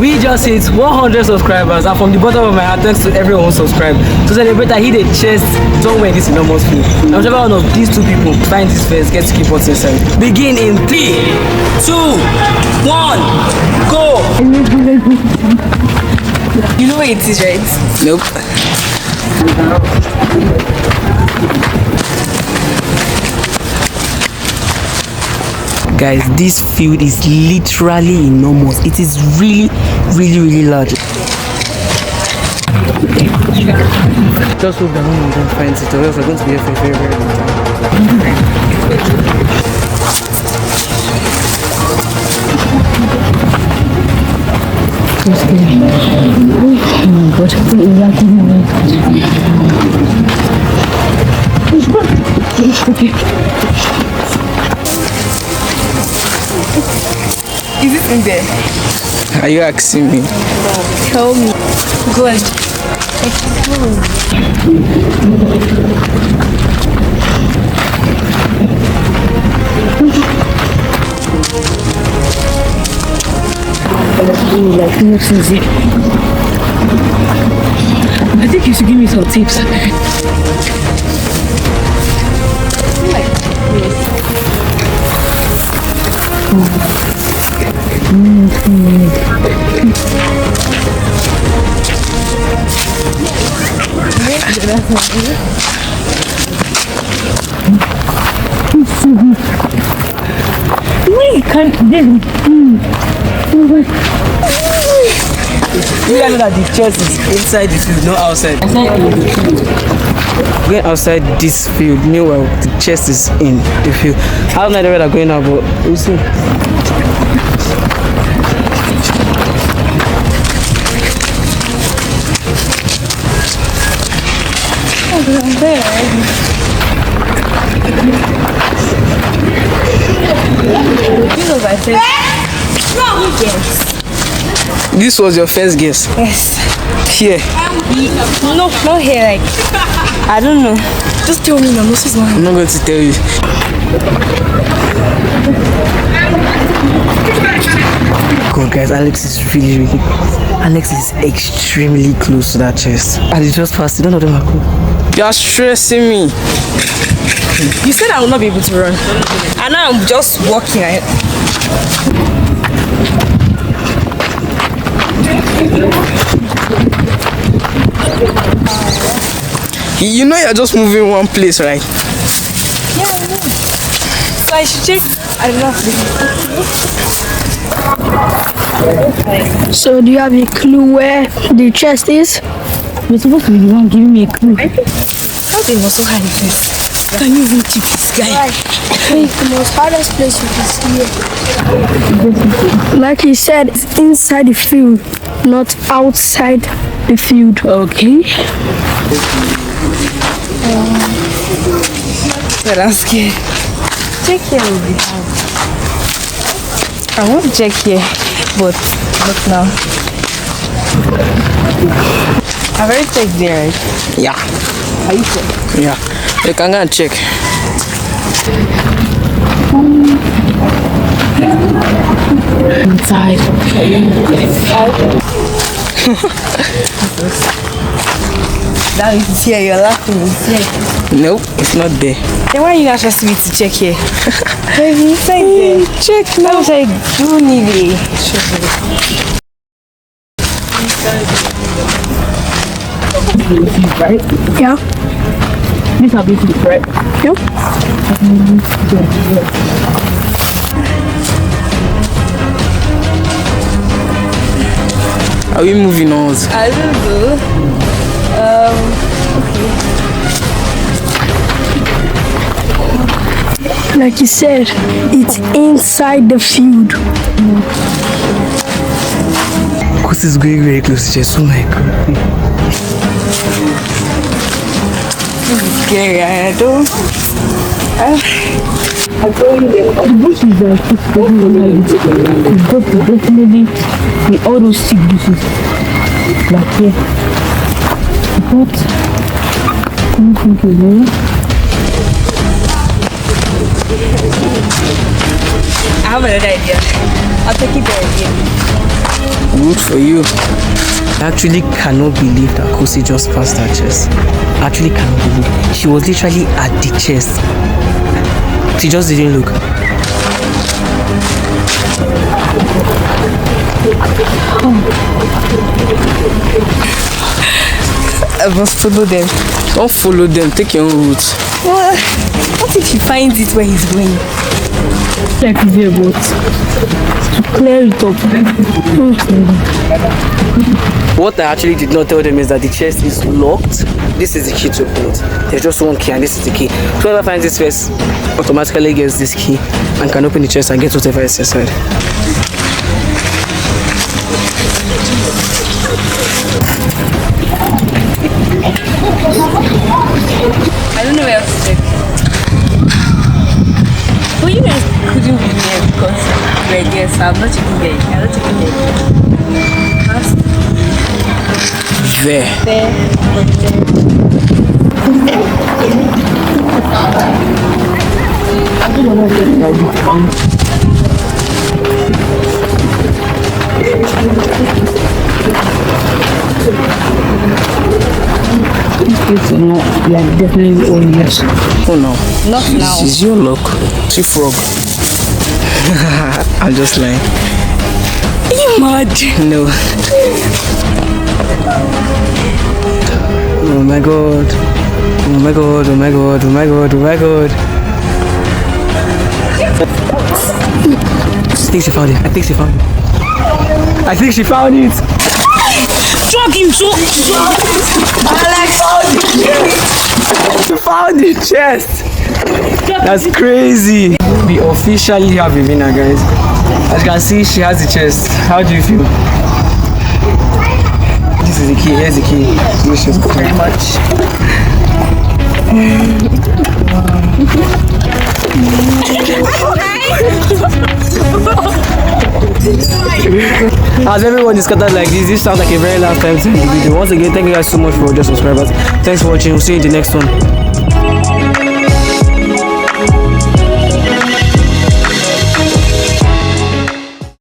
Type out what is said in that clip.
We just hit 100 subscribers, and from the bottom of my heart, thanks to everyone who subscribed. To celebrate, I hit a chest somewhere in this enormous field. I'm whichever one of these two people find this first, get to keep what's inside. Begin in 3, 2, 1, go! You know where it is, right? Nope. Guys, this field is literally enormous. It is really large. Just hope that when we don't find it, or else we're going to be here for a very long time. Is it in there? Are you asking me? No. Tell me. Go ahead. I think you should give me some tips. We can't do You guys know that the chest is inside the field, not outside. We're outside this field, meanwhile the chest is in the field. I don't know where they're going now, but we'll see. This was your first guess? Yes. Here? No, not here. Like, I don't know. Just tell me now. This is I'm not going to tell you. God, guys, Alex is Alex is extremely close to that chest. And he just passed it. None of them are cool. You're stressing me. You said I will not be able to run. And now I'm just walking. You know you're just moving one place, right? Yeah, I know. So I should check. I don't know. So do you have a clue where the chest is? You're supposed to be the one giving me a clue. How they must hide this? Can you even keep this guy? Right. It's the most hardest place you can see. Like he said, it's inside the field, not outside the field. Okay. But I'm scared. Check here will be hard. I want to check here, but now. I've already checked there, right? Yeah. Are you sure? Yeah. You can go and check. Inside. Now it's here, you're laughing, it's here. Nope, it's not there. Then why are you not trusting me to check here? Maybe inside there. Check I was like, do need it. Right? Yeah. These are beautiful, right? Yep. Are we moving on? I don't know. Okay. Like you said, it's inside the field. Because it's going very close to chest. Oh my God. This is scary. I don't. The bush is like it's definitely with all those thick bushes. Like here. But I don't think it's there. have another idea. I'll take it there again. Good for you. I actually cannot believe that Kosi just passed her chest. I actually cannot believe. She was literally at the chest. She just didn't look. I must follow them. Don't follow them, take your own route. What if he finds it where he's going? Like the boat. To clear it up. What I actually did not tell them is that the chest is locked. This is the key to open it. There's just one key and this is the key. Whoever finds this first automatically gets this key and can open the chest and get whatever is inside. I don't know where else to check. But you guys couldn't be there because we're there, so I'm not checking there. I'm not checking there. There. It's not like definitely all yes. Oh no. Not now. This is your luck. See frog. I'm just lying. Are you mad? No. Oh my god. Oh my god, oh my god, oh my god, oh my god. I think she found it. I think she found it. I think she found it. Drag him so. Alex she found the chest. That's crazy. We officially have a winner, guys. As you can see, she has the chest. How do you feel? This is the key. Here's the key. Delicious. Very much. As everyone is scattered like this sounds like a very last time to the video. Once again, thank you guys so much for just subscribers. Thanks for watching. We'll see you in the next one.